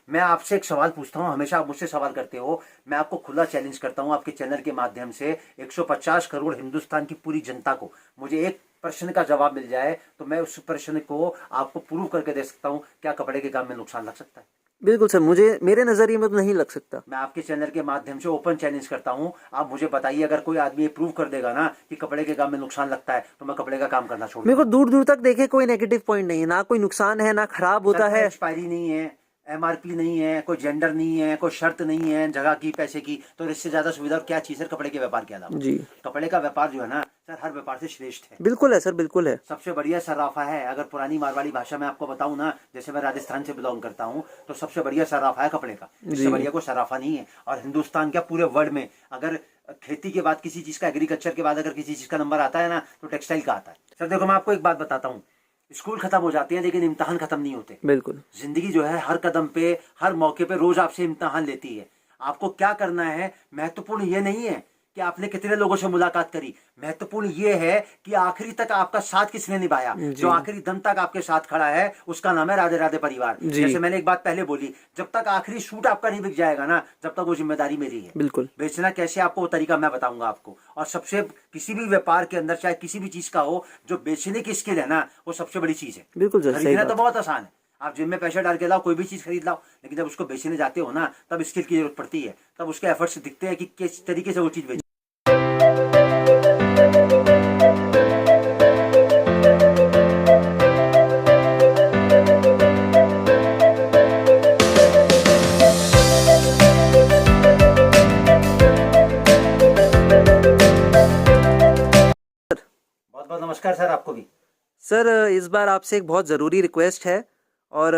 मैं आपसे एक सवाल पूछता हूँ, हमेशा आप मुझसे सवाल करते हो, मैं आपको खुला चैलेंज करता हूँ आपके चैनल के माध्यम से 150 करोड़ हिंदुस्तान की पूरी जनता को मुझे एक प्रश्न का जवाब मिल जाए तो मैं उस प्रश्न को आपको प्रूव करके दे सकता हूँ क्या कपड़े के काम में नुकसान लग सकता है। बिल्कुल सर, मुझे मेरे नज़रिए में तो नहीं लग सकता। मैं आपके चैनल के माध्यम से ओपन चैलेंज करता हूँ, आप मुझे बताइए अगर कोई आदमी ये प्रूव कर देगा ना कि कपड़े के काम में नुकसान लगता है तो मैं कपड़े का काम करना छोड़ मेरे को दूंगा। दूर दूर तक देखे कोई नेगेटिव पॉइंट नहीं है, ना कोई नुकसान है ना खराब सर होता कोई है। एक्सपायरी नहीं है, एमआरपी नहीं है, कोई जेंडर नहीं है, कोई शर्त नहीं है जगह की पैसे की, तो इससे ज्यादा सुविधा और क्या चीज है कपड़े के व्यापार के अलावा। जी कपड़े का व्यापार जो है ना सर हर व्यापार से श्रेष्ठ है। बिल्कुल है सर, बिल्कुल है। सबसे बढ़िया सर्राफा है, अगर पुरानी मारवाड़ी भाषा में आपको बताऊं ना, जैसे मैं राजस्थान से बिलोंग करता हूं, तो सबसे बढ़िया सर्राफा है कपड़े का, इससे जी बढ़िया कोई सर्राफा नहीं है। और हिंदुस्तान क्या पूरे वर्ल्ड में अगर खेती के बाद किसी चीज का, एग्रीकल्चर के बाद अगर किसी चीज का नंबर आता है ना तो टेक्सटाइल का आता है। सर देखो मैं आपको एक बात बताता हूँ, स्कूल खत्म हो जाते हैं लेकिन इम्तिहान खत्म नहीं होते। बिल्कुल। जिंदगी जो है हर कदम पे, हर मौके पे रोज आपसे इम्तिहान लेती है। आपको क्या करना है, महत्वपूर्ण ये नहीं है कि आपने कितने लोगों से मुलाकात करी, महत्वपूर्ण ये है कि आखिरी तक आपका साथ किसने निभाया। जी जो आखिरी दम तक आपके साथ खड़ा है उसका नाम है राधे राधे परिवार। जी जैसे मैंने एक बात पहले बोली, जब तक आखिरी सूट आपका नहीं बिक जाएगा ना जब तक वो जिम्मेदारी मेरी है। बिल्कुल। बेचना कैसे आपको वो तरीका मैं बताऊंगा आपको। और सबसे किसी भी व्यापार के अंदर चाहे किसी भी चीज का हो, जो बेचने की स्किल है ना वो सबसे बड़ी चीज है। बिल्कुल सर, सही खरीदना तो बात। बहुत आसान है, आप जिम में पैसे डाल के लाओ कोई भी चीज खरीद लाओ, लेकिन जब उसको बेचने जाते हो ना तब स्किल की जरूरत पड़ती है, तब उसके एफर्ट्स दिखते हैं कि किस तरीके से वो चीज बेच। बहुत बहुत नमस्कार सर आपको भी। सर इस बार आपसे एक बहुत ज़रूरी रिक्वेस्ट है, और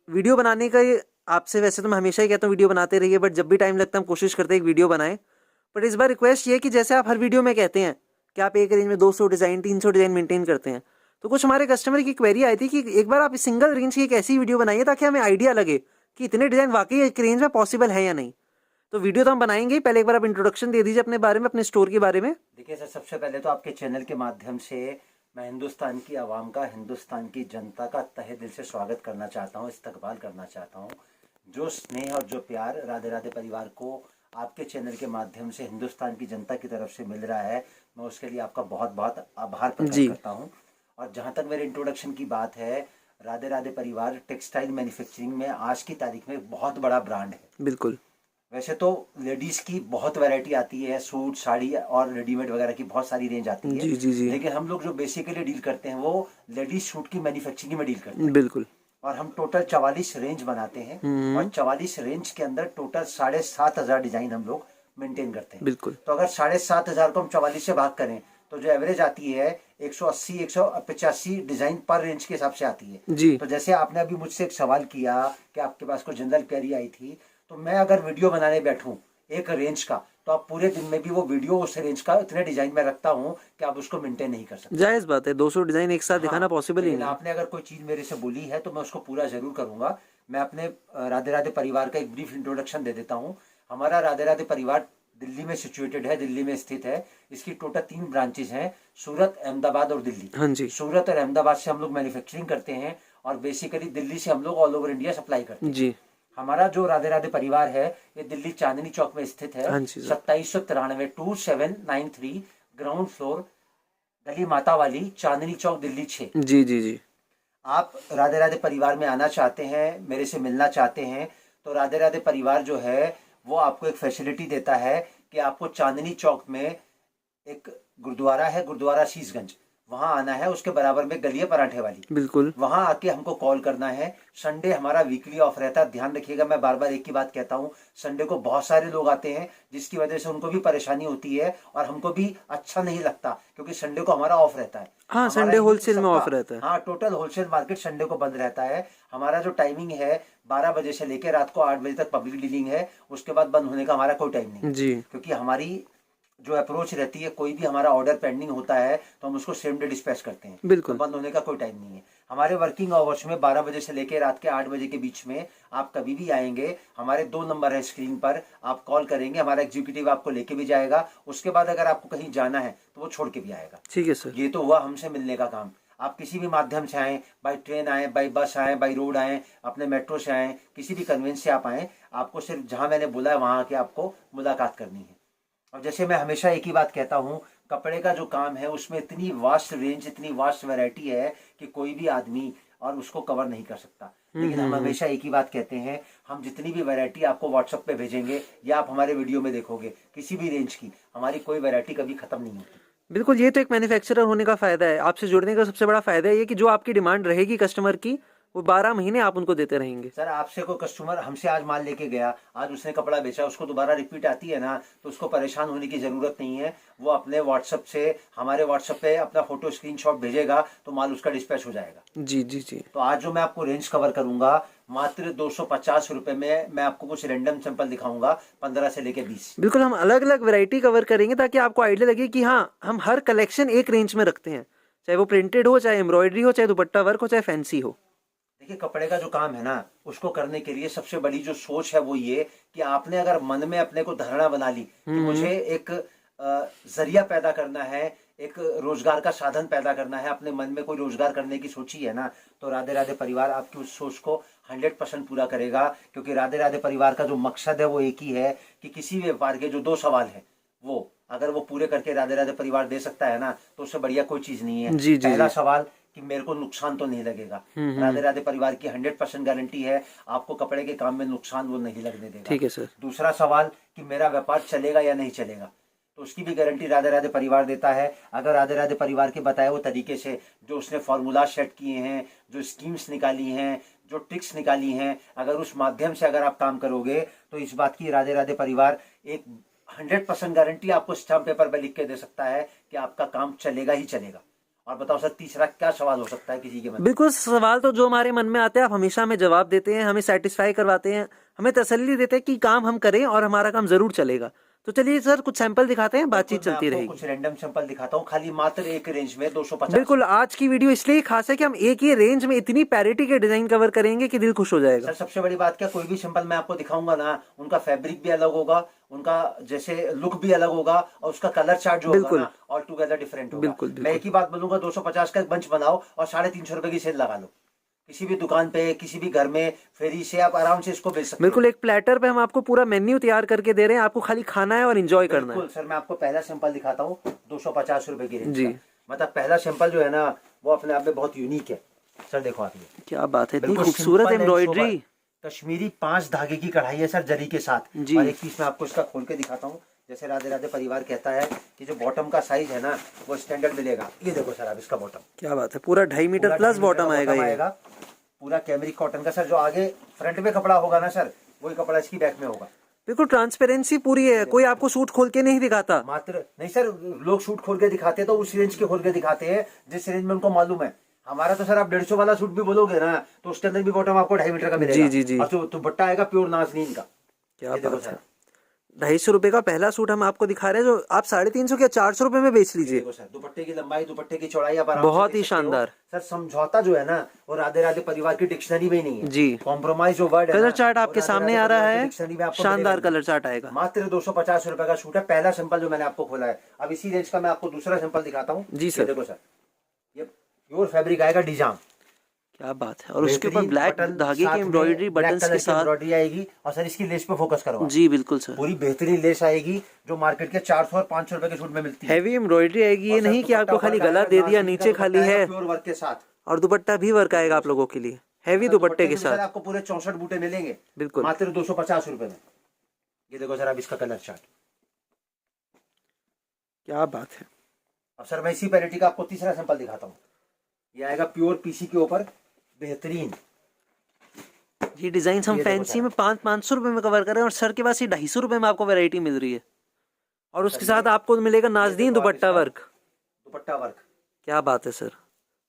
वीडियो बनाने का आपसे वैसे तो मैं हमेशा ही कहता हूँ वीडियो बनाते रहिए, बट जब भी टाइम लगता है हम कोशिश करते हैं एक वीडियो बनाएं। बट इस बार रिक्वेस्ट ये है कि जैसे आप हर वीडियो में कहते हैं कि आप एक रेंज में 200 डिज़ाइन 300 डिज़ाइन मेंटेन करते हैं, तो कुछ हमारे कस्टमर की क्वेरी आई थी कि एक बार आप सिंगल रेंज की एक ऐसी वीडियो बनाइए ताकि हमें आइडिया लगे कि इतने डिज़ाइन वाकई एक रेंज में पॉसिबल है या नहीं। तो वीडियो तो हम बनाएंगे ही, पहले एक बार आप इंट्रोडक्शन दे दीजिए अपने बारे में, अपने स्टोर के बारे में। देखिए सर, सबसे पहले तो आपके चैनल के माध्यम से मैं हिंदुस्तान की आवाम का, हिंदुस्तान की जनता का तहे दिल से स्वागत करना चाहता हूँ, इस्तकबाल करना चाहता हूँ। जो स्नेह और जो प्यार राधे राधे परिवार को आपके चैनल के माध्यम से हिंदुस्तान की जनता की तरफ से मिल रहा है, मैं उसके लिए आपका बहुत बहुत आभार प्रकट जी करता हूँ। और जहाँ तक मेरे इंट्रोडक्शन की बात है, राधे राधे परिवार टेक्सटाइल मैन्युफैक्चरिंग में आज की तारीख में बहुत बड़ा ब्रांड है। बिल्कुल। वैसे तो लेडीज की बहुत वैरायटी आती है, सूट साड़ी और रेडीमेड वगैरह की बहुत सारी रेंज आती है, जी जी जी। लेकिन हम लोग जो बेसिकली डील करते हैं वो लेडीज सूट की मैन्युफैक्चरिंग में डील करते हैं। बिल्कुल। और हम टोटल 44 रेंज बनाते हैं, और 44 रेंज के अंदर टोटल 7,500 डिजाइन हम लोग मेंटेन करते हैं। बिल्कुल। तो अगर 7,500 को हम 44 से भाग करें तो जो एवरेज आती है 180 185 डिजाइन पर रेंज के हिसाब से आती है। जी तो जैसे आपने अभी मुझसे एक सवाल किया कि आपके पास कोई जनरल क्वेरी आई थी, तो मैं अगर वीडियो बनाने बैठूं एक रेंज का तो आप पूरे दिन में भी वो वीडियो उस रेंज का इतने डिजाइन में रखता हूं कि आप उसको मेंटेन नहीं कर सकते। जायज बात है, 200 डिजाइन एक साथ दिखाना हाँ, पॉसिबल ही लेकिन नहीं है। आपने अगर कोई चीज मेरे से बोली है तो मैं उसको पूरा जरूर करूंगा। मैं अपने राधे राधे परिवार का एक ब्रीफ इंट्रोडक्शन दे देता हूँ। हमारा राधे राधे परिवार दिल्ली में सिचुएटेड है, दिल्ली में स्थित है। इसकी टोटल 3 ब्रांचेज हैं, सूरत, अहमदाबाद और दिल्ली। हाँ जी। सूरत और अहमदाबाद से हम लोग मैन्युफैक्चरिंग करते हैं, और बेसिकली दिल्ली से हम लोग ऑल ओवर इंडिया सप्लाई करते हैं। जी हमारा जो राधे राधे परिवार है ये दिल्ली चांदनी चौक में स्थित है। हाँ जी सर। 2793 2793 ग्राउंड फ्लोर, गली माता वाली, चांदनी चौक, दिल्ली 6। जी जी जी। आप राधे राधे परिवार में आना चाहते हैं, मेरे से मिलना चाहते हैं, तो राधे राधे परिवार जो है वो आपको एक फैसिलिटी देता है कि आपको चांदनी चौक में एक गुरुद्वारा है, गुरुद्वारा शीशगंज, वहां आना है। उसके बराबर में गली है पराठे वाली, बिल्कुल। वहां आके हमको कॉल करना है। संडे हमारा वीकली ऑफ रहता है। ध्यान रखिएगा, मैं बार बार एक ही बात कहता हूँ, संडे को बहुत सारे लोग आते हैं जिसकी वजह से उनको भी परेशानी होती है और हमको भी अच्छा नहीं लगता, क्योंकि संडे को हमारा ऑफ रहता है। हाँ, हमारा संडे इन होलसेल में सबका, ऑफ रहता है। हाँ, टोटल होलसेल मार्केट संडे को बंद रहता है। हमारा जो टाइमिंग है 12 बजे से लेकर रात को 8 बजे तक पब्लिक डीलिंग है, उसके बाद बंद होने का हमारा कोई टाइम नहीं है। जी क्योंकि हमारी जो अप्रोच रहती है, कोई भी हमारा ऑर्डर पेंडिंग होता है तो हम उसको सेम डे डिस्पैच करते हैं, तो बिल्कुल। बंद होने का कोई टाइम नहीं है। हमारे वर्किंग आवर्स में 12 बजे से लेकर रात के 8 बजे के बीच में आप कभी भी आएंगे। हमारे 2 नंबर है स्क्रीन पर, आप कॉल करेंगे, हमारा एग्जीक्यूटिव आपको लेके भी जाएगा। उसके बाद अगर आपको कहीं जाना है तो वो छोड़ के भी आएगा। ठीक है सर। ये तो हुआ हमसे मिलने का काम। आप किसी भी माध्यम से आएँ, बाई ट्रेन आएँ, बाई बस आएँ, बाई रोड आएँ, अपने मेट्रो से आएँ, किसी भी कन्वेंस से आप आएँ, आपको सिर्फ जहाँ मैंने बोला है वहाँ आके आपको मुलाकात करनी है। और जैसे मैं हमेशा एक ही बात कहता हूँ, कपड़े का जो काम है उसमें इतनी वास्ट रेंज, इतनी वास्ट वैरायटी है कि कोई भी आदमी और उसको कवर नहीं कर सकता। लेकिन हम हमेशा एक ही बात कहते हैं, हम जितनी भी वैरायटी आपको व्हाट्सएप पे भेजेंगे या आप हमारे वीडियो में देखोगे किसी भी रेंज की, हमारी कोई वैरायटी कभी खत्म नहीं होती। बिल्कुल, ये तो एक मैन्युफैक्चरर होने का फ़ायदा है। आपसे जुड़ने का सबसे बड़ा फ़ायदा ये कि जो आपकी डिमांड रहेगी कस्टमर की, वो 12 महीने आप उनको देते रहेंगे। सर आपसे कोई कस्टमर हमसे आज माल लेके गया, आज उसने कपड़ा बेचा, उसको दोबारा रिपीट आती है ना, तो उसको परेशान होने की ज़रूरत नहीं है। वो अपने व्हाट्सएप से हमारे व्हाट्सएप पे अपना फोटो स्क्रीनशॉट भेजेगा तो माल उसका डिस्पैच हो जाएगा। जी जी जी। तो आज जो मैं आपको रेंज कवर करूंगा, मात्र 250 रुपए में मैं आपको कुछ रैंडम सैंपल दिखाऊंगा, 15 से लेके 20। बिल्कुल, हम अलग अलग वैरायटी कवर करेंगे ताकि आपको आइडिया लगे कि हाँ, हम हर कलेक्शन एक रेंज में रखते हैं, चाहे वो प्रिंटेड हो, चाहे एम्ब्रॉयडरी हो, चाहे दुपट्टा वर्क हो, चाहे फैंसी हो। देखिए कपड़े का जो काम है ना, उसको करने के लिए सबसे बड़ी जो सोच है वो ये कि आपने अगर मन में अपने को धारणा बना ली कि मुझे एक जरिया पैदा करना है, एक रोजगार का साधन पैदा करना है, अपने मन में कोई रोजगार करने की सोची है ना, तो राधे राधे परिवार आपकी उस सोच को 100% पूरा करेगा। क्योंकि राधे राधे परिवार का जो मकसद है वो एक ही है कि किसी भी व्यापार के जो 2 सवाल है वो अगर वो पूरे करके राधे राधे परिवार दे सकता है ना, तो उससे बढ़िया कोई चीज नहीं है। जी, जी, पहला जी। सवाल कि मेरे को नुकसान तो नहीं लगेगा। राधे राधे परिवार की 100% गारंटी है, आपको कपड़े के काम में नुकसान वो नहीं लगने देगा। ठीक है सर। दूसरा सवाल कि मेरा व्यापार चलेगा या नहीं चलेगा, तो उसकी भी गारंटी राधे राधे परिवार देता है। अगर राधे राधे परिवार के बताए हुए तरीके से जो उसने फॉर्मूला सेट किए हैं, जो स्कीम्स निकाली हैं, जो ट्रिक्स निकाली हैं, अगर उस माध्यम से अगर आप काम करोगे तो इस बात की राधे राधे परिवार एक 100% गारंटी आपको स्टाम्प पेपर पर लिख के दे सकता है कि आपका काम चलेगा ही चलेगा। और बताओ सर, तीसरा क्या सवाल हो सकता है किसी के मन में? बिल्कुल, सवाल तो जो हमारे मन में आते हैं आप हमेशा हमें जवाब देते हैं, हमें सेटिस्फाई करवाते हैं, हमें तसल्ली देते हैं कि काम हम करें और हमारा काम जरूर चलेगा। तो चलिए सर, कुछ सैंपल दिखाते हैं, बातचीत मैं चलती आपको रहेगी। कुछ रैंडम सैंपल दिखाता हूँ, खाली मात्र एक रेंज में 250। बिल्कुल, आज की वीडियो इसलिए खास है कि हम एक ही रेंज में इतनी पैरिटी के डिजाइन कवर करेंगे कि दिल खुश हो जाएगा। सर सबसे बड़ी बात क्या, कोई भी सैंपल मैं आपको दिखाऊंगा ना, उनका फैब्रिक भी अलग होगा, उनका जैसे लुक भी अलग होगा, और उसका कलर चार्ट जो होगा ना ऑल टुगेदर डिफरेंट होगा। बिल्कुल, मैं एक ही बात बोलूंगा, 250 का एक बंच बनाओ और 350 रुपए की सेल लगा लो। किसी भी दुकान पे, किसी भी घर में, फेरी से आप आराम से इसको बेच सकते हो। बिल्कुल, एक प्लेटर पे हम आपको पूरा मेन्यू तैयार करके दे रहे हैं, आपको खाली खाना है और एंजॉय करना है। बिल्कुल सर, मैं आपको पहला सैंपल दिखाता हूँ 250 रुपए की रेंज जी। का। मतलब पहला सैंपल जो है ना वो अपने आप में बहुत यूनिक है। सर देखो आप, ये क्या बात है, इतनी बिल्कुल खूबसूरत simple and embroidery. sober। Kashmiri 5 धागे की कढ़ाई है सर, जरी के साथ। जी। और एक पीस मैं आपको इसका खोल के दिखाता हूँ। जैसे राधे राधे परिवार कहता है कि जो बॉटम का साइज है ना वो स्टैंडर्ड मिलेगा। ये देखो सर आप इसका बॉटम, क्या बात है, पूरा 2.5 मीटर पूरा प्लस 2.5 मीटर बॉटम का आएगा ये। पूरा कैमरिक कॉटन का सर। जो आगे फ्रंट में कपड़ा होगा ना सर, वही कपड़ा इसकी बैक में होगा। बिल्कुल ट्रांसपेरेंसी पूरी है, कोई आपको सूट खोल के नहीं दिखाता। मात्र नहीं सर, लोग सूट खोल के दिखाते हैं तो उस रेंज के खोल के दिखाते हैं जिस रेंज में उनको मालूम है। हमारा तो सर आप 150 वाला सूट भी बोलोगे ना तो उसके अंदर भी बॉटम आपको 2.5 मीटर का मिलेगा। जी, जी, जी। और तो दुपट्टा आएगा प्योर नाज़नीन का। क्या ये देखो बात सर, है, 250 रुपए का पहला सूट हम आपको दिखा रहे हैं, जो आप 350 या 400 रुपए में बेच लीजिए। देखो सर, दुपट्टे की लंबाई, दुपट्टे की चौड़ाई आप आराम से बहुत देख ही सकते हो। शानदार। सर समझौता जो है ना वो राधे राधे परिवार की डिक्शनरी में ही नहीं है जी। कॉम्प्रोमाइज जो वर्ड है कलर ना, चार्ट वो आपके राधे सामने राधे आ रहा परिवार की है, डिक्शनरी में आपको शानदार मिलेगा। कलर चार्ट आएगा। मात्र 250 रुपए का सूट है, पहला सैंपल जो मैंने आपको खोला है। अब इसी रेंज का मैं आपको दूसरा सैंपल दिखाता हूँ। जी ये सर। देखो सर, ये प्योर फैब्रिक आएगा डिजाम। क्या बात है, और उसके ऊपर ब्लैक बटन धागे साथ की में एम्ब्रॉयडरी ब्लैक बटन्स कलर के की साथ। एम्ब्रॉयडरी आएगी। और सर इसकी लेस पे फोकस करो आप। जी बिल्कुल सर, पूरी बेहतरीन लेस आएगी जो मार्केट के 400 और 500 रुपए के सूट में मिलती है। हैवी एम्ब्रॉयडरी आएगी, ये नहीं कि आपको खाली गला दे दिया, नीचे खाली है, प्योर वर्क के साथ। और दुपट्टा भी वर्क आएगा आप लोगों के लिए, हैवी दुपट्टे के सर साथ। आपको पूरे 64 बूटे मिलेंगे बिल्कुल। मात्र 250 रुपए में। ये देखो सर आप इसका कलर चार्ट। क्या बात है। अब सर मैं इसी पैरिटी का आपको तीसरा सैंपल दिखाता हूँ। ये आएगा प्योर पीसी के ऊपर बेहतरीन। ये डिजाइन हम ये देखो फैंसी सर। में 500 रुपए में कवर कर रहे हैं, और सर के पास ये 250 रुपए में आपको वैरायटी मिल रही है, और उसके साथ आपको मिलेगा नाज़नीन दुपट्टा वर्क। दुपट्टा वर्क। क्या बात है सर,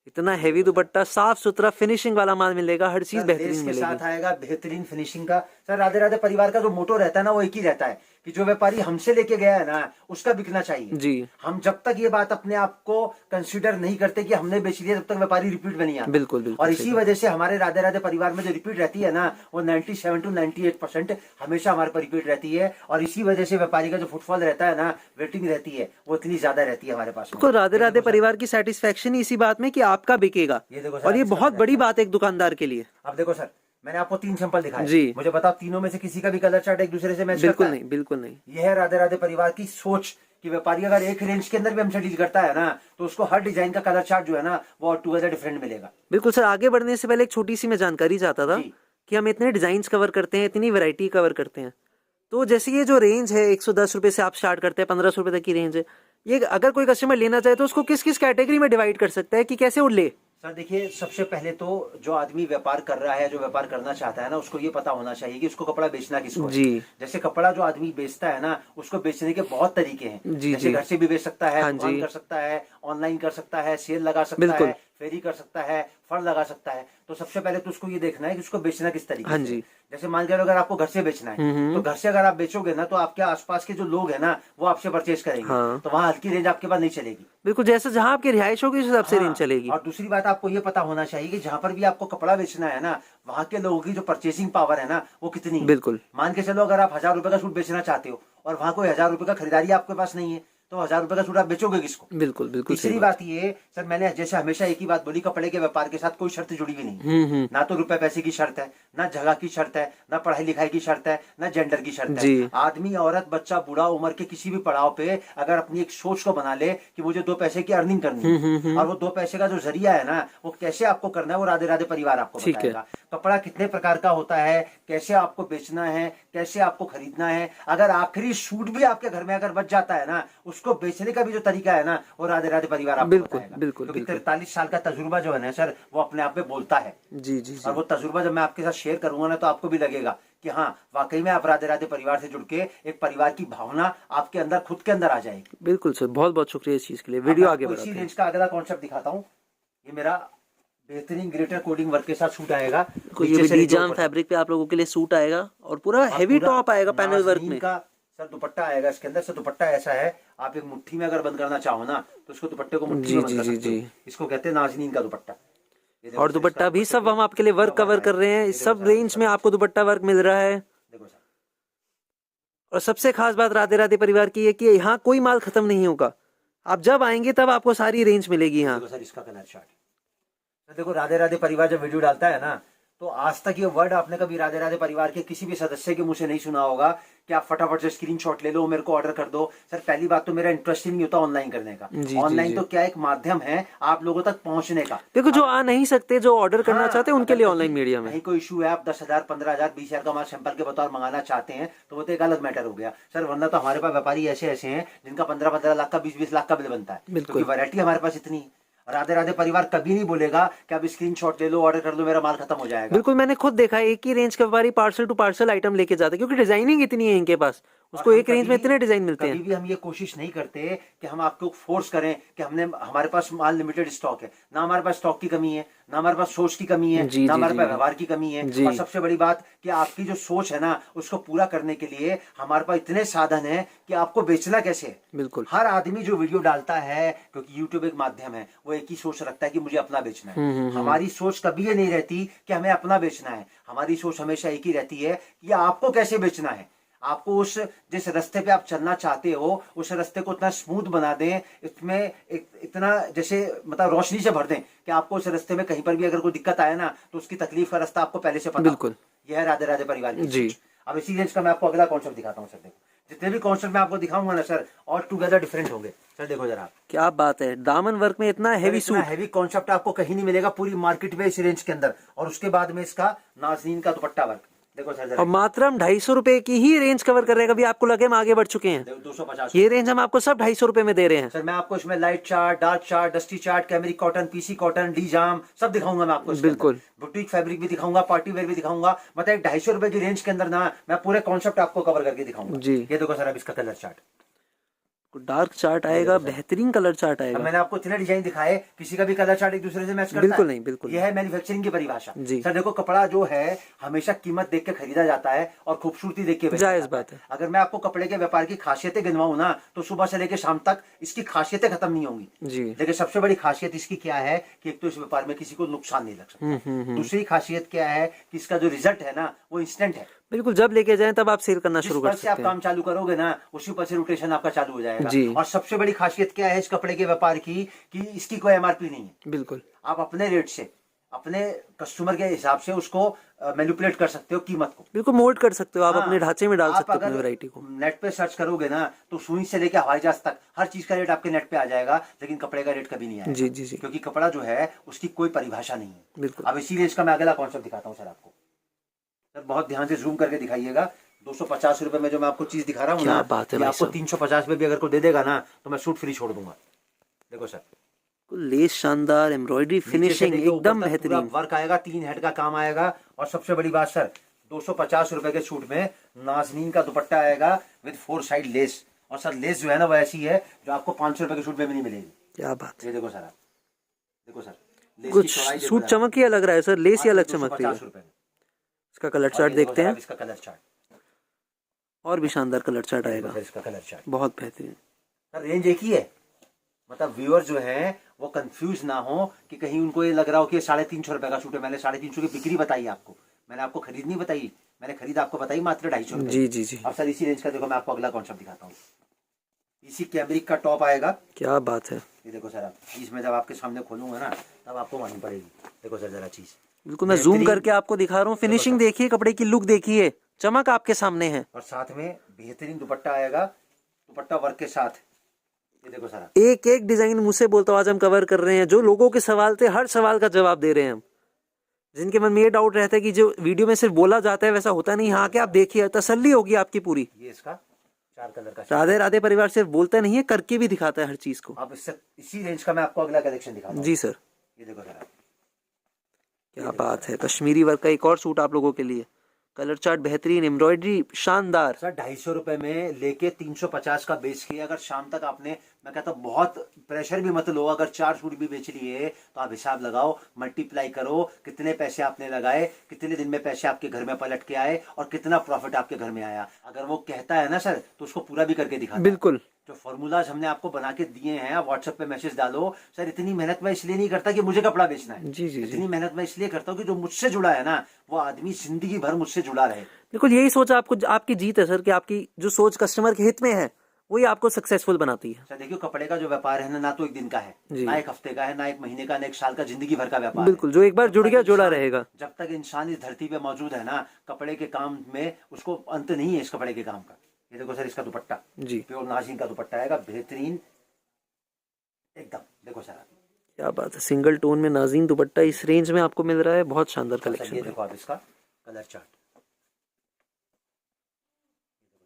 इतना हैवी दुपट्टा, साफ सुथरा फिनिशिंग वाला माल मिलेगा, हर चीज सर, बेहतरीन लेस के मिलेगी। साथ आएगा बेहतरीन फिनिशिंग का। सर राधे राधे परिवार का जो मोटो रहता है ना वो एक ही रहता है कि जो व्यापारी हमसे लेके गया है ना उसका बिकना चाहिए जी। हम जब तक ये बात अपने आप को कंसीडर नहीं करते कि हमने बेच लिया, तब तक व्यापारी रिपीट में नहीं आता। बिल्कुल बिल्कुल और इसी वजह से हमारे राधे राधे परिवार में जो रिपीट रहती है ना वो 97 to 98% हमेशा हमारे पर रिपीट रहती है। और इसी वजह से व्यापारी का जो फुटफॉल रहता है ना, वेटिंग रहती है, वो इतनी ज्यादा रहती है हमारे पास में। बिल्कुल, राधे राधे परिवार की सेटिस्फेक्शन ही इसी बात में कि आपका बिकेगा, ये देखो सर, और ये इसका बहुत कलर बड़ी चार्ट। बात है एक दुकानदार के लिए। अब देखो सर, मैंने आपको 3 सैंपल दिखाए जी। मुझे बताओ तीनों में से किसी का भी कलर चार्ट एक दूसरे से मैच बिल्कुल करता है? नहीं, बिल्कुल नहीं। यह है राधे राधे परिवार की सोच कि व्यापारी अगर एक रेंज के अंदर भी हमसे डील करता है ना तो उसको हर डिजाइन का कलर चार्ट जो है ना वो टुगेदर डिफरेंट मिलेगा। बिल्कुल सर, आगे बढ़ने से पहले एक छोटी सी मैं जानकारी चाहता था जी। कि हम इतने डिजाइन कवर करते हैं, इतनी वैरायटी कवर करते हैं, तो जैसे ये जो रेंज है 110 रुपए से आप स्टार्ट करते हैं, 1500 रुपए तक की रेंज है, ये अगर कोई कस्टमर लेना चाहे तो उसको किस किस कैटेगरी में डिवाइड कर सकता है कि कैसे वो ले? सर देखिए, सबसे पहले तो जो आदमी व्यापार कर रहा है, जो व्यापार करना चाहता है ना, उसको ये पता होना चाहिए कि उसको कपड़ा बेचना किसको है। जी। जैसे कपड़ा जो आदमी बेचता है ना, उसको बेचने के बहुत तरीके हैं। जी, जैसे जी। घर से भी बेच सकता है, हाँ दुकान जी। कर सकता है, ऑनलाइन कर सकता है, सेल लगा सकता बिल्कुल। है, फेरी कर सकता है, फंड लगा सकता है। तो सबसे पहले तो उसको ये देखना है कि उसको बेचना किस तरीके हाँ से। जी। जैसे मान के चलो अगर आपको घर से बेचना है तो घर से अगर आप बेचोगे ना तो आपके आसपास के जो लोग हैं ना वो आपसे परचेज करेंगे। हाँ। तो वहाँ हल्की रेंज आपके पास नहीं चलेगी। बिल्कुल, जैसे जहां आपकी रिहाइश होगी उस हिसाब से हाँ, रेंज चलेगी। और दूसरी बात आपको ये पता होना चाहिए कि जहां पर भी आपको कपड़ा बेचना है ना, वहां के लोगों की जो परचेसिंग पावर है ना वो कितनी है। बिल्कुल। मान के चलो अगर आप 1000 रुपए का सूट बेचना चाहते हो और वहां कोई 1000 रुपए का खरीदारी आपके पास नहीं है तो 1000 रुपए का सूट आप बेचोगे किसको? बिल्कुल बिल्कुल सही तीसरी बात। बात ये सर, मैंने जैसे हमेशा एक ही बात बोली, कपड़े के व्यापार के साथ कोई शर्त जुड़ी हुई नहीं है। ना तो रुपए पैसे की शर्त है, ना जगह की शर्त है, ना पढ़ाई लिखाई की शर्त है, ना जेंडर की शर्त है। जी। आदमी, औरत, बच्चा, बूढ़ा, उम्र के किसी भी पड़ाव पे अगर अपनी एक सोच को बना ले कि मुझे 2 पैसे की अर्निंग करनी है और वो 2 पैसे का जो जरिया है ना वो कैसे आपको करना है, वो राधे राधे परिवार आपको ठीक है। बताएगा। कपड़ा कितने प्रकार का होता है, कैसे आपको बेचना है, कैसे आपको खरीदना है। अगर आखिरी सूट भी आपके घर में अगर बच जाता है ना, उसको बेचने का भी जो तरीका है ना वो राधे राधे परिवार आपको बिल्कुल, बताएगा। बिल्कुल, क्योंकि बिल्कुल। 43 साल का तजुर्बा जो है ना सर, वो अपने आप में बोलता है। जी जी और जी। वो तजुर्बा जब मैं आपके साथ शेयर करूंगा ना तो आपको भी लगेगा कि हाँ वाकई में आप राधे राधे परिवार से जुड़ के एक परिवार की भावना आपके अंदर, खुद के अंदर आ जाएगी। बिल्कुल सर, बहुत बहुत शुक्रिया इस चीज के लिए। वीडियो आगे इसी बढ़ाते हैं। रेंज का अगला कॉन्सेप्ट दिखाता हूँ। ये मेरा बेहतरीन ग्रेटर कोडिंग वर्क के साथ सूट आएगा। ये नीचे भी से लेके डीजाम ऊपर तक। फैब्रिक पे आप लोगों के लिए सूट आएगा और पूरा और हेवी पूरा टॉप आएगा पैनल वर्क नाज़नीन में। का सर दुपट्टा आएगा इसके अंदर। से दुपट्टा ऐसा है, आप एक मुट्ठी में अगर बंद करना चाहो ना तो उसको दुपट्टे को मुट्ठी जी, में बंद जी, कर जी, सकते हो। जी। इसको कहते हैं नाज़नीन का दुपट्टा। ये देखो और सर, इसका दुपट्टा भी दुपट्टे सब पे हम आपके लिए वर्क पूरा कवर कर रहे हैं। ये इस देखो सब सर, रेंज में आपको दुपट्टा वर्क मिल रहा है। देखो सर, और सबसे खास बात राधे राधे परिवार की है कि यहाँ कोई माल खत्म नहीं होगा। आप जब आएंगे तब आपको सारी रेंज मिलेगी यहाँ। देखो सर इसका कलर चार्ट। तो देखो राधे राधे परिवार जब वीडियो डालता है ना तो आज तक ये वर्ड आपने कभी राधे राधे परिवार के किसी भी सदस्य के मुंह से नहीं सुना होगा कि आप फटाफट से स्क्रीनशॉट ले लो, मेरे को ऑर्डर कर दो। सर पहली बात तो मेरा इंटरेस्ट ही नहीं होता ऑनलाइन करने का। जी, ऑनलाइन जी। तो क्या एक माध्यम है आप लोगों तक पहुंचने का। देखो, जो आ नहीं सकते, जो ऑर्डर करना चाहते हैं उनके अगर लिए कहीं- ऑनलाइन मीडियम है। कहीं कोई इशू है, आप 10,000, 15,000, 20,000 का माल सैंपल के बतौर मंगाना चाहते हैं तो वो तो एक अलग मैटर हो गया सर। वरना तो हमारे पास व्यापारी ऐसे ऐसे हैं जिनका 15-15 लाख का, 20-20 लाख का बिल बनता है, बिल्कुल। क्योंकि वैरायटी हमारे पास इतनी है। राधे राधे परिवार कभी नहीं बोलेगा कि आप स्क्रीनशॉट ले लो, ऑर्डर कर लो, मेरा माल खत्म हो जाएगा। बिल्कुल, मैंने खुद देखा है, एक ही रेंज के व्यापारी पार्सल टू पार्सल आइटम लेके जाते हैं क्योंकि डिजाइनिंग इतनी है इनके पास। उसको और एक रेंज में कभी- इतने डिजाइन मिलते कभी हैं। भी हम ये कोशिश नहीं करते कि हम आपको फोर्स करें कि हमारे पास माल लिमिटेड स्टॉक है। ना हमारे पास स्टॉक की कमी है, ना हमारे पास सोच की कमी है, जी, ना जी, हमारे जी, पास जी। व्यवहार की कमी है। जी। और सबसे बड़ी बात कि आपकी जो सोच है ना उसको पूरा करने के लिए हमारे पास इतने साधन है कि आपको बेचना कैसे है। बिल्कुल। हर आदमी जो वीडियो डालता है, क्योंकि यूट्यूब एक माध्यम है, वो एक ही सोच रखता है कि मुझे अपना बेचना है। हमारी सोच कभी ये नहीं रहती कि हमें अपना बेचना है। हमारी सोच हमेशा एक ही रहती है कि आपको कैसे बेचना है। आपको उस जिस रास्ते पे आप चलना चाहते हो उस रास्ते को इतना स्मूथ बना दें, इसमें इतना जैसे मतलब रोशनी से भर दें कि आपको उस रास्ते में कहीं पर भी अगर कोई दिक्कत आए ना तो उसकी तकलीफ का रास्ता आपको पहले से पता हो। बिल्कुल। यह है राधे राधे परिवार की जी। सोच। अब इसी रेंज का मैं आपको अगला कॉन्सेप्ट दिखाता हूँ सर। देखो जितने भी कॉन्सेप्ट मैं आपको दिखाऊंगा ना सर, और टुगेदर डिफरेंट होंगे सर। देखो जरा, क्या बात है, दामन वर्क में इतना हेवी सूट। हैवी कॉन्सेप्ट आपको कहीं नहीं मिलेगा पूरी मार्केट में इस रेंज के अंदर। और उसके बाद में इसका नाज़नीन का दुपट्टा वर्क देखो सर जरा। और मात्र हम 250 रुपए की ही रेंज कवर कर रहे हैं। कभी आपको लगे हम आगे बढ़ चुके हैं? 250। ये रेंज हम आपको सब 250 रुपए में दे रहे हैं। सर मैं आपको इसमें light chart, dark chart, dusty chart, cambric cotton, PC cotton, डी जाम सब दिखाऊंगा मैं आपको। बिल्कुल। बुटीक फैब्रिक भी दिखाऊंगा, पार्टी वेयर भी दिखाऊंगा। मतलब 250 रुपए की रेंज के अंदर ना मैं पूरे कॉन्सेप्ट आपको कवर करके दिखाऊंगा। जी। ये देखो सर अब इसका कलर चार्ट। डार्क चार्ट आएगा, बेहतरीन कलर चार्ट अब आएगा। मैंने आपको इतने डिजाइन दिखाए, किसी का भी कलर चार्ट एक दूसरे से मैच करता बिल्कुल है? नहीं, बिल्कुल यह है मैन्युफैक्चरिंग की परिभाषा। जी। सर देखो, कपड़ा जो है हमेशा कीमत देख के खरीदा जाता है और खूबसूरती देख के बेचा जायज जाता बात है। अगर मैं आपको कपड़े के व्यापार की खासियतें गिनवाऊं ना, तो सुबह से लेकर शाम तक इसकी खासियतें खत्म नहीं होंगी। जी। लेकिन सबसे बड़ी खासियत इसकी क्या है कि एक तो इस व्यापार में किसी को नुकसान नहीं लग सकता। दूसरी खासियत क्या है कि इसका जो रिजल्ट है ना, वो इंस्टेंट है। बिल्कुल, जब लेके जाएं तब आप सेल करना जिस शुरू पल कर से आप सकते हैं। काम चालू करोगे ना, उसी पल से रोटेशन आपका चालू हो जाएगा। जी। और सबसे बड़ी खासियत क्या है इस कपड़े के व्यापार की कि इसकी कोई एमआरपी नहीं है। बिल्कुल आप अपने रेट से, अपने कस्टमर के हिसाब से उसको मैनिपुलेट कर सकते हो कीमत को। बिल्कुल मोल्ड कर सकते हो आप, हाँ, अपने ढांचे में डाल आप सकते हो अपनी अगर वैरायटी को। नेट पे सर्च करोगे ना, तो सुई से लेकर हवाई जहाज तक हर चीज का रेट आपके नेट पे आ जाएगा, लेकिन कपड़े का रेट कभी नहीं आएगा। जी जी जी, क्योंकि कपड़ा जो है उसकी कोई परिभाषा नहीं है। बिल्कुल। अब इसी रेंज का मैं अगला कॉन्सेप्ट दिखाता हूँ सर आपको। सर बहुत ध्यान से जूम करके दिखाइएगा। 250 रुपए में जो मैं आपको चीज दिखा रहा हूँ क्या ना, बात है ये भाई आपको साहब। 350 में भी अगर कोई दे देगा ना, तो मैं सूट फ्री छोड़ दूंगा। देखो सर, लेस शानदार, एम्ब्रॉयडरी नीचे से फिनिशिंग लेके ऊपर एकदम तक पूरा बेहतरीन। वर्क आएगा, 3 हेड का काम आएगा। और सबसे बड़ी बात सर, 250 रुपए के सूट में नाजनीन का दुपट्टा आएगा विद 4 साइड लेस। और सर लेस जो है ना, वो ऐसी है जो आपको 500 रुपए के सूट में भी नहीं मिलेगी। क्या बात है। ये देखो सर, आप देखो सर, लेस की कुछ चौड़ाई देखो सूट जरा। चमक ही अलग रहा है सर, लेस ही अलग चमक रही है। 250 रुपए में। इसका कलर और चार्ट ये देखो देखते सर, हैं। आप इसका कलर चार्ट, और भी शानदार कलर चार्ट ये देखो आएगा, सर इसका कलर चार्ट। बहुत बेहतरीन। सर रेंज एक ही है, मतलब व्यूअर जो है वो कंफ्यूज ना हो कि कहीं उनको ये लग रहा हो कि 350 रुपए का सूट है। मैंने 350 की बिक्री बताई आपको, मैंने आपको खरीद नहीं बताई। मैंने खरीद आपको बताई मात्र 250 रुपए। जी जी जी, अब सर इसी रेंज का देखो, मैं आपको अगला कॉन्सेप्ट दिखाता हूँ। इसी कैमरिक का टॉप आएगा। क्या बात है। ये देखो सर, आप चीज में जब आपके सामने खोलूंगा ना, तब आपको मालूम पड़ेगी। देखो सर जरा चीज, बिल्कुल मैं जूम करके आपको दिखा रहा हूँ। फिनिशिंग देखिए, कपड़े की लुक देखिए, चमक आपके सामने है। और साथ में बेहतरीन दुपट्टा आएगा, दुपट्टा वर्क के साथ। ये देखो सर, एक एक डिजाइन मुझसे बोलता हूँ आज हम कवर कर रहे हैं। जो लोगों के सवाल थे, हर सवाल का जवाब दे रहे हैं हम। जिनके मन में ये डाउट रहता है कि जो वीडियो में सिर्फ बोला जाता है वैसा होता नहीं, हाँ क्या आप देखिए, तसल्ली होगी आपकी पूरी। ये इसका 4 कलर का। राधे राधे परिवार सिर्फ बोलता नहीं है, करके भी दिखाता है हर चीज को। अब इससे इसी रेंज का मैं आपको अगला कलेक्शन दिखाता हूँ। जी सर, ये देखो सर, क्या बात है। कश्मीरी वर्क का एक और सूट आप लोगों के लिए, कलर चार्ट बेहतरीन, एम्ब्रॉयडरी शानदार। सर 250 रुपए में लेके 350 का बेच के अगर शाम तक आपने, मैं कहता हूँ बहुत प्रेशर भी मत लो, अगर 4 सूट भी बेच लिए तो आप हिसाब लगाओ, मल्टीप्लाई करो, कितने पैसे आपने लगाए, कितने दिन में पैसे आपके घर में पलट के आए और कितना प्रॉफिट आपके घर में आया। अगर वो कहता है ना सर, तो उसको पूरा भी करके दिखा। बिल्कुल, जो फॉर्मूलाज हमने आपको बना के दिए हैं, आप व्हाट्सएप पे मैसेज डालो। सर इतनी मेहनत मैं इसलिए नहीं करता कि मुझे कपड़ा बेचना है। जी जी जी, इतनी मेहनत मैं इसलिए करता हूँ कि जो मुझसे जुड़ा है ना, वो आदमी जिंदगी भर मुझसे जुड़ा रहे। बिल्कुल यही सोच आपको, आपकी जीत है सर, कि आपकी जो सोच कस्टमर के हित में है वही आपको सक्सेसफुल बनाती है। सर देखियो, कपड़े का जो व्यापार है ना तो एक दिन का है, जी। ना एक हफ्ते का है, ना एक महीने का, ना एक साल का, जिंदगी भर का व्यापार बिल्कुल, है। जो एक बार जब जुड़ तक गया जुड़ा इंसान- रहेगा। जब तक इंसान इस धरती पे मौजूद है ना, कपड़े के काम में उसको अंत नहीं है, इस कपड़े के काम का। ये देखो सर, इसका दुपट्टा जी, प्योर नाज़ीन का दुपट्टा आएगा, बेहतरीन एकदम। देखो सर, क्या बात है। सिंगल टोन में नाज़ीन दुपट्टा इस रेंज में आपको मिल रहा है, बहुत शानदार सर ये कलेक्शन। देखो आप इसका कलर चार्ट,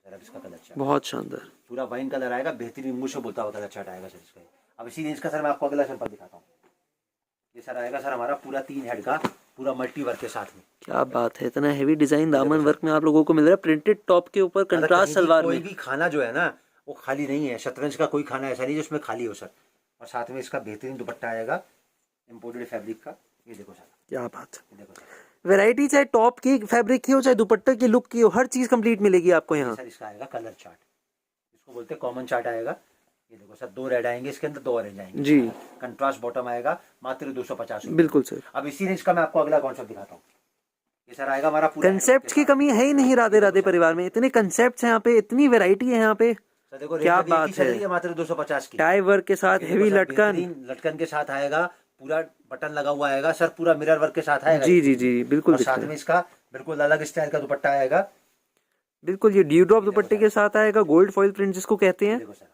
सर अब इसका कलर चार्ट बहुत शानदार, पूरा वाइन कलर आएगा, बेहतरीन मुझे बोलता हुआ कलर चार्ट आएगा सर इसका। अब इसी रेंज का सर मैं आपको अगला सैंपल दिखाता हूँ। ये सर आएगा सर हमारा पूरा 3 हेड का, पूरा मल्टी वर्क के साथ में। क्या बात है। इतना हेवी डिजाइन दामन वर्क में आप लोगों को मिल रहा है, प्रिंटेड टॉप के ऊपर कंट्रास्ट सलवार कोई में। भी खाना जो है ना, वो खाली नहीं है। शतरंज का कोई खाना ऐसा नहीं जिसमें खाली हो सर। और साथ में इसका बेहतरीन दुपट्टा आएगा इम्पोर्टेड फैब्रिक का। ये देखो सर, क्या बात है। ये देखो सर, वैरायटी चाहे टॉप की फैब्रिक की हो, चाहे दुपट्टे की लुक की हो, हर चीज कंप्लीट मिलेगी आपको यहाँ। सर इसका आएगा कलर चार्ट, इसको बोलते हैं कॉमन चार्ट आएगा। ये देखो सर, 2 रेड आएंगे इसके अंदर, 2 ऑरेंज आएंगे जी। कंट्रास्ट बॉटम आएगा, मात्र 250 रुपये। बिल्कुल सर। अब इसी रेंज का मैं आपको अगला कॉन्सेप्ट दिखाता हूँ। ये सर आएगा हमारा पूरा कंसेप्ट की कमी है ही नहीं राधे राधे परिवार में, इतने कंसेप्ट हैं यहाँ पे, इतनी वैरायटी है यहाँ पे। सर देखो, क्या रेट बात है। है मात्र 250 की। टाई वर्क के साथ ये हेवी देखो सर, लटकन। बेहतरीन लटकन के साथ आएगा, पूरा बटन लगा हुआ आएगा सर, पूरा मिरर वर्क के साथ आएगा। जी जी जी, बिल्कुल और दिख रहा साथ है। में इसका बिल्कुल अलग स्टाइल का दुपट्टा आएगा। बिल्कुल, ये ड्यू ड्रॉप दुपट्टे के साथ आएगा, गोल्ड फॉइल प्रिंट जिसको कहते हैं। देखो सर,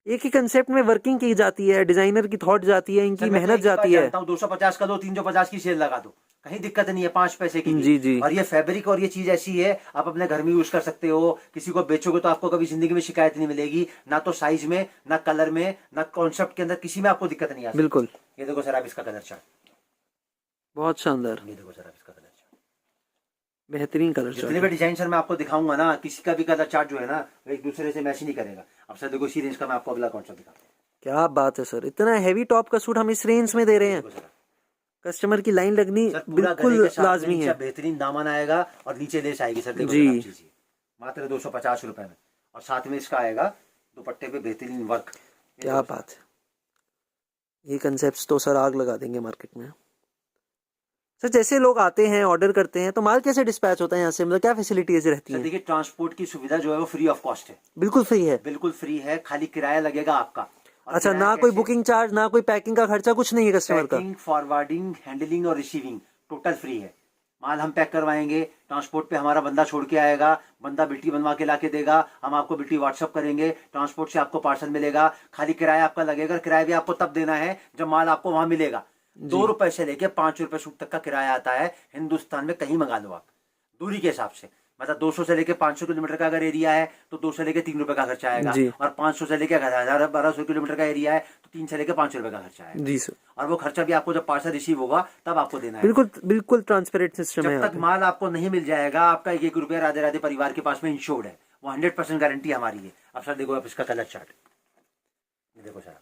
एक ही कंसेप्ट में वर्किंग की जाती है, डिजाइनर की थॉट जाती है, इनकी मेहनत जाती है। 250 का दो, 350 की सेल लगा दो, कहीं दिक्कत नहीं है, 5 पैसे की। जी जी, और ये फैब्रिक और ये चीज ऐसी है, आप अपने घर में यूज कर सकते हो। किसी को बेचोगे तो आपको कभी जिंदगी में शिकायत नहीं मिलेगी, ना तो साइज में, ना कलर में, ना कॉन्सेप्ट के अंदर, किसी में आपको दिक्कत नहीं आती। बिल्कुल। ये देखो सर आप इसका कलर चार्ट, बहुत शानदार। ये देखो सर आप इसका कलर चार्ट, बेहतरीन कलर जितने चार्ट। भी डिजाइन सर मैं आपको दिखाऊंगा ना, किसी का भी कलर चार्ट जो है ना वो एक दूसरे से मैच ही नहीं करेगा। अब सर देखो इसी रेंज का मैं आपको अगला कॉन्सेप्ट दिखाता हूँ। क्या बात है सर, इतना हैवी टॉप का सूट हम इस रेंज में दे रहे हैं। देखो सर, कस्टमर की लाइन लगनी सर पूरा गले बिल्कुल के साथ में लाजमी नीचे है। बेहतरीन दामन आएगा और नीचे लेस आएगी सर। देखो जी। सर आप चीजिए, मात्र 250 रुपए में, और साथ में इसका आएगा दुपट्टे पे बेहतरीन वर्क। क्या बात है, ये कंसेप्ट तो सर आग लगा देंगे मार्केट में। सर जैसे लोग आते हैं ऑर्डर करते हैं तो माल कैसे डिस्पैच होता है यहाँ से, मतलब क्या फैसिलिटीज रहती सर हैं? देखिए ट्रांसपोर्ट की सुविधा जो है वो फ्री ऑफ कॉस्ट है। बिल्कुल फ्री है। बिल्कुल फ्री है, खाली किराया लगेगा आपका। और अच्छा, किराया ना कोई कैसे? बुकिंग चार्ज, ना कोई पैकिंग का खर्चा, कुछ नहीं है कस्टमर का? पैकिंग, फॉरवर्डिंग, हैंडलिंग और रिसीविंग टोटल फ्री है। माल हम पैक करवाएंगे, ट्रांसपोर्ट पे हमारा बंदा छोड़ के आएगा, बंदा बिल्टी बनवा के लाके देगा, हम आपको बिल्टी व्हाट्सअप करेंगे, ट्रांसपोर्ट से आपको पार्सल मिलेगा। खाली किराया आपका लगेगा, किराया भी आपको तब देना है जब माल आपको वहां मिलेगा। 2 रुपए से लेके 5 रुपए सूट तक का किराया आता है। हिंदुस्तान में कहीं मंगा लो आप, दूरी के हिसाब से। मतलब 200 से लेके 500 किलोमीटर का अगर एरिया है तो 2 से लेके 3 रुपए का खर्चा आएगा। जी। और 500 से लेके 1200 किलोमीटर का एरिया है तो 3 से लेके 5 रुपए का खर्चा आएगा। जी सर, और वो खर्चा भी आपको जब पार्सल रिसीव होगा तब आपको देना है। बिल्कुल बिल्कुल ट्रांसपेरेंट सिस्टम है जब यहाँ तक पे। माल आपको नहीं मिल जाएगा, आपका 1 रुपया राधे राधे परिवार के पास में इंश्योर्ड है। वो 100% गारंटी हमारी है। अब सर देखो आप इसका कलर चार्ट, ये देखो सर,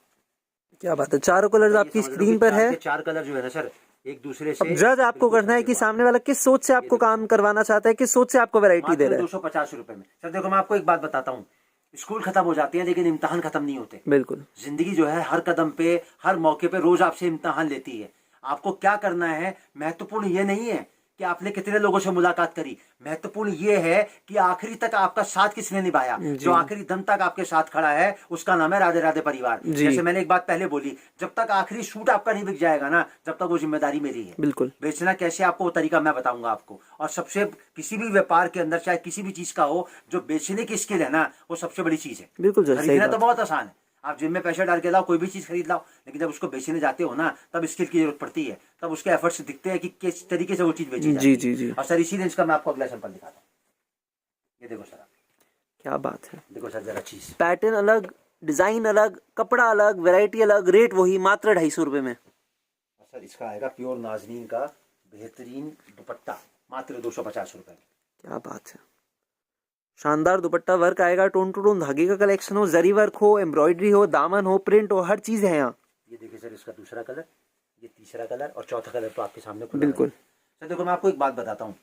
क्या बात है, चारों कलर्स ये आपकी समझ लो स्क्रीन कि पर चार है। के चार कलर जो है ना सर एक दूसरे से अब जज आपको करना है कि सामने वाला किस सोच से आपको काम करवाना चाहता है, किस सोच से आपको वैरायटी दे रहा है। 250 रुपए में। सर देखो मैं आपको एक बात बताता हूँ, स्कूल खत्म हो जाते हैं लेकिन इम्तिहान खत्म नहीं होते। बिल्कुल। जिंदगी जो है हर कदम पे, हर मौके पे रोज आपसे इम्तिहान लेती है। आपको क्या करना है, महत्वपूर्ण ये नहीं है कि आपने कितने लोगों से मुलाकात करी, महत्वपूर्ण ये है कि आखिरी तक आपका साथ किसने निभाया। जो आखिरी दम तक आपके साथ खड़ा है उसका नाम है राधे राधे परिवार। जैसे मैंने एक बात पहले बोली, जब तक आखिरी सूट आपका नहीं बिक जाएगा ना, जब तक वो जिम्मेदारी मेरी है। बिल्कुल। बेचना कैसे आपको वो तरीका मैं बताऊंगा आपको। और सबसे किसी भी व्यापार के अंदर चाहे किसी भी चीज का हो, जो बेचने की स्किल है ना वो सबसे बड़ी चीज है। बिल्कुल सर, सही खरीदना तो बात। बहुत आसान है, आप जिम में पैसे डाल के लाओ, कोई भी चीज खरीद लाओ, लेकिन जब उसको बेचने जाते हो ना तब स्किल की जरूरत पड़ती है, तब उसके एफर्ट्स दिखते हैं कि किस तरीके से वो चीज बेची जाती जी है। जी जी। और सर इसी रेंज का मैं आपको अगला सैंपल दिखाता हूँ। ये देखो सर, क्या बात है, देखो सर जरा चीज, पैटर्न अलग, डिजाइन अलग, कपड़ा अलग, वैरायटी अलग, रेट वही, मात्र 250 रुपए में। सर इसका आएगा प्योर नाजनीन का बेहतरीन दुपट्टा, मात्र 250 रुपए में। क्या बात है, शानदार दुपट्टा, वर्क आएगा, टोन टू टोन धागे का कलेक्शन हो, जरी वर्क हो, एम्ब्रॉयडरी हो, दामन हो, प्रिंट हो, हर चीज है यहाँ। ये देखिए सर इसका दूसरा कलर, ये तीसरा कलर और चौथा कलर तो आपके सामने खुला बिल्कुल। सर देखो मैं आपको एक बात बताता हूँ,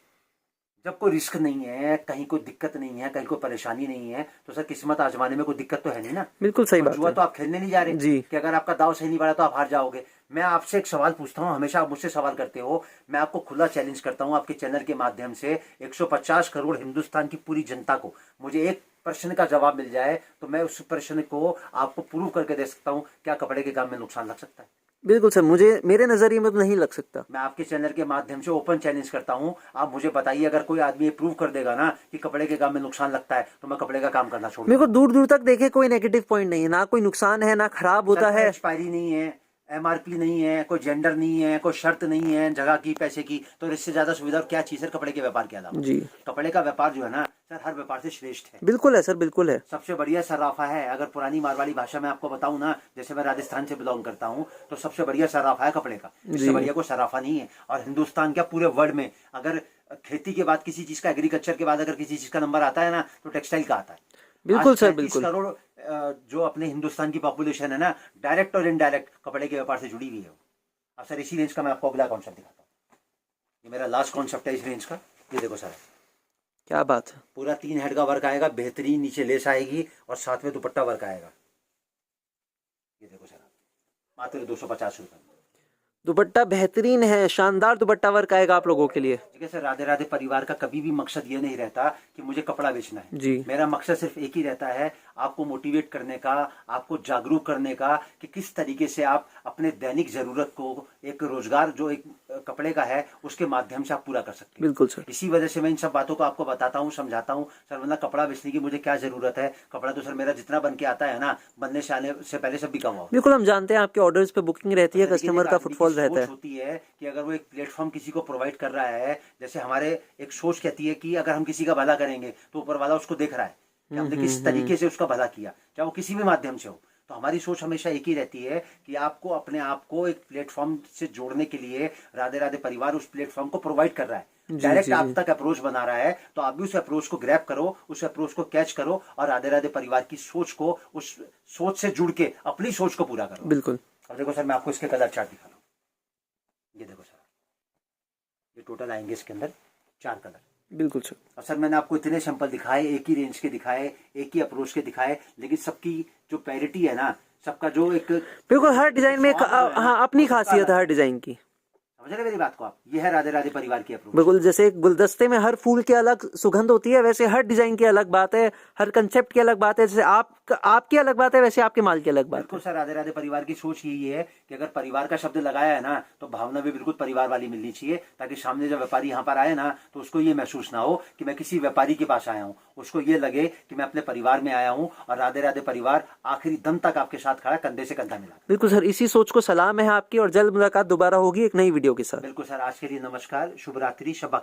जब कोई रिस्क नहीं है, कहीं कोई दिक्कत नहीं है, कहीं कोई परेशानी नहीं है, तो सर किस्मत आजमाने में कोई दिक्कत तो है नहीं ना। बिल्कुल सही तो बात जुआ है तो आप खेलने नहीं जा रहे जी। कि अगर आपका दाव सही नहीं बढ़ा तो आप हार जाओगे। मैं आपसे एक सवाल पूछता हूँ, हमेशा आप मुझसे सवाल करते हो, मैं आपको खुला चैलेंज करता हूँ आपके चैनल के माध्यम से, 150 करोड़ हिंदुस्तान की पूरी जनता को मुझे एक प्रश्न का जवाब मिल जाए तो मैं उस प्रश्न को आपको प्रूव करके दे सकता हूँ, क्या कपड़े के काम में नुकसान लग सकता है? बिल्कुल सर, मुझे मेरे नजरिए में तो नहीं लग सकता। मैं आपके चैनल के माध्यम से ओपन चैलेंज करता हूं, आप मुझे बताइए अगर कोई आदमी ये प्रूव कर देगा ना कि कपड़े के काम में नुकसान लगता है तो मैं कपड़े का काम करना छोड़ मेरे को दूंगा। दूर दूर तक देखे कोई नेगेटिव पॉइंट नहीं है, ना कोई नुकसान है, ना खराब होता है। एक्सपायरी नहीं है, एमआरपी नहीं है, कोई जेंडर नहीं है, कोई शर्त नहीं है जगह की, पैसे की, तो इससे ज्यादा सुविधा क्या चीज है कपड़े के व्यापार के अलावा? जी। कपड़े का व्यापार जो है ना सर हर व्यापार से श्रेष्ठ है। बिल्कुल है सर, बिल्कुल है। सबसे बढ़िया सराफा है, अगर पुरानी मारवाड़ी भाषा में आपको बताऊं ना, जैसे मैं राजस्थान से बिलोंग करता हूं, तो सबसे बढ़िया सराफा है कपड़े का, इससे बढ़िया कोई सराफा नहीं है। और हिंदुस्तान क्या पूरे वर्ल्ड में अगर खेती के बाद किसी चीज का, एग्रीकल्चर के बाद अगर किसी चीज का नंबर आता है ना तो टेक्सटाइल का आता है। बिल्कुल सर, 35 बिल्कुल। करोड़ जो अपने हिंदुस्तान की पॉपुलेशन है ना, डायरेक्ट और इनडायरेक्ट कपड़े के व्यापार से जुड़ी हुई है। अब सर इसी रेंज का मैं आपको अगला कॉन्सेप्ट दिखाता हूँ, ये मेरा लास्ट कॉन्सेप्ट है इस रेंज का। ये देखो सर, क्या बात है, पूरा 3 हेड का वर्क आएगा, बेहतरीन नीचे लेस आएगी और साथ में दुपट्टा वर्क आएगा। ये देखो सर, मात्र 250 रुपए में। दुपट्टा बेहतरीन है, शानदार दुपट्टा वर्क आएगा आप लोगों के लिए। ठीक है सर, राधे राधे परिवार का कभी भी मकसद ये नहीं रहता कि मुझे कपड़ा बेचना है जी। मेरा मकसद सिर्फ एक ही रहता है, आपको मोटिवेट करने का, आपको जागरूक करने का कि किस तरीके से आप अपने दैनिक जरूरत को, एक रोजगार जो एक कपड़े का है उसके माध्यम से आप पूरा कर सकते हैं। बिल्कुल सर। इसी वजह से मैं इन सब बातों को आपको बताता हूँ, समझाता हूँ। सर वरना कपड़ा बेचने की मुझे क्या जरूरत है, कपड़ा तो सर मेरा जितना बन के आता है ना, बनने से आने से पहले सब बिका हुआ। बिल्कुल, हम जानते हैं आपके ऑर्डर्स पे बुकिंग रहती है, लेकिन कस्टमर एक का आदमी की फुटफॉल रहता सोच है। होती है कि अगर वो एक प्लेटफॉर्म किसी को प्रोवाइड कर रहा है, जैसे हमारे एक सोच कहती है कि अगर हम किसी का भला करेंगे तो ऊपर वाला उसको देख रहा है कि हमने किस तरीके से उसका भला किया, चाहे वो किसी भी माध्यम से हो। तो हमारी सोच हमेशा एक ही रहती है कि आपको अपने आप को एक प्लेटफॉर्म से जोड़ने के लिए राधे राधे परिवार उस प्लेटफॉर्म को प्रोवाइड कर रहा है। डायरेक्ट आप तक अप्रोच बना रहा है, तो आप भी उस अप्रोच को ग्रैब करो, उस अप्रोच को कैच करो और राधे राधे परिवार की सोच को, उस सोच से जुड़ के अपनी सोच को पूरा करो। बिल्कुल। अब देखो सर, मैं आपको इसके कलर चार्ट दिखा रहा हूँ। ये देखो सर, ये टोटल आएंगे इसके अंदर 4 कलर। बिल्कुल सर। और सर मैंने आपको इतने सैंपल दिखाए, एक ही रेंज के दिखाए, एक ही अप्रोच के दिखाए, लेकिन सबकी जो पैरिटी है ना, सबका जो एक बिल्कुल हर डिजाइन में हाँ अपनी खासियत है हर डिजाइन की। समझ रहे मेरी बात को आप? ये है राधे राधे परिवार की अप्रोच। बिल्कुल, जैसे गुलदस्ते में हर फूल की अलग सुगंध होती है, वैसे हर डिजाइन की अलग बात है, हर कंसेप्ट की अलग बात है। जैसे आपकी अलग बात है, वैसे आपके माल की अलग बात है। बिल्कुल सर, राधे राधे परिवार की सोच यही है कि अगर परिवार का शब्द लगाया है ना, तो भावना भी बिल्कुल परिवार वाली मिलनी चाहिए, ताकि सामने जब व्यापारी यहाँ पर आए ना, तो उसको ये महसूस ना हो कि मैं किसी व्यापारी के पास आया हूँ, उसको ये लगे कि मैं अपने परिवार में आया हूँ और राधे राधे परिवार आखिरी दम तक आपके साथ खड़ा, कंधे से कंधा मिला। बिल्कुल सर, इसी सोच को सलाम है आपकी और जल्द मुलाकात दोबारा होगी एक नई वीडियो के साथ। बिल्कुल सर, आज के लिए नमस्कार, शुभ रात्रि, शब्बा।